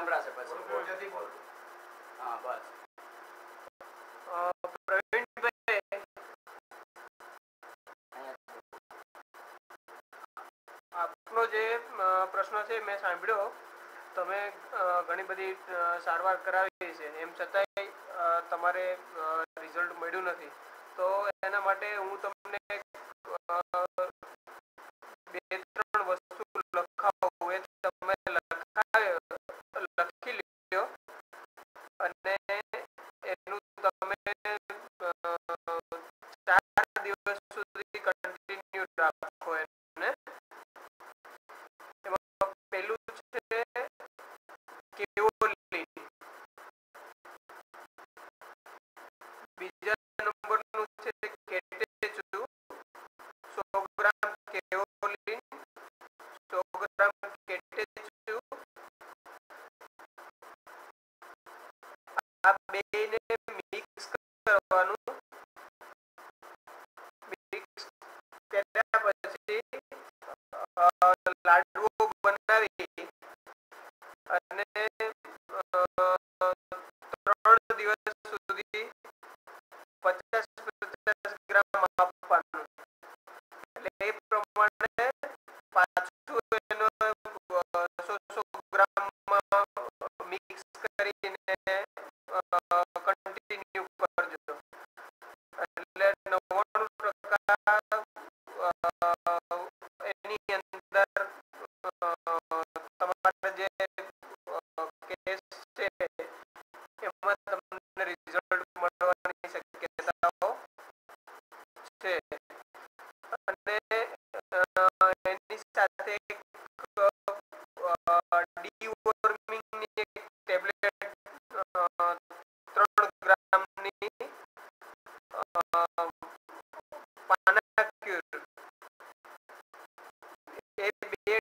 સંભળાશે પછી મોટેથી બોલ. હા બસ. પ્રવીણભાઈ, આપનો જે પ્રશ્ન છે મેં સાંભળ્યો, તમે ઘણી બધી સારવાર કરાવી છે, એમ છતાંય તમારે રિઝલ્ટ મળ્યું નથી. તો એના માટે હું તમને બે ત્રણ વસ્તુ લખાવું, એ તમે લખી લ્યો અને એનું તમે 4 દિવસ સુધી કન્ટિન્યુ રાખો એને. એમાં પેલું છે કેઓલિન, બીજા નંબરનું છે કેટેચુ, 100 ગ્રામ કેઓલિન, 100 ગ્રામ કેટેચુ. આ બેને મિક્સ કરવાનું. મિક્સ કર્યા પછી લાડુઓ બનાવી અને 3 દિવસ સુધી 50-50 ગ્રામ આપવાનું. એટલે એ પ્રમાણે પાછું એનો 100 ગ્રામમાં મિક્સ કરીને કન્ટિન્યુ કરજો. એટલે 99% એની અંદર તમારા જે કેસ છે એમાં તમને રિઝલ્ટ મળવાની શક્યતાઓ છે. અને એની સાથે ડીવોર્મિંગની એક ટેબ્લેટ 3 ગ્રામની પાનાક્યુર, એ 2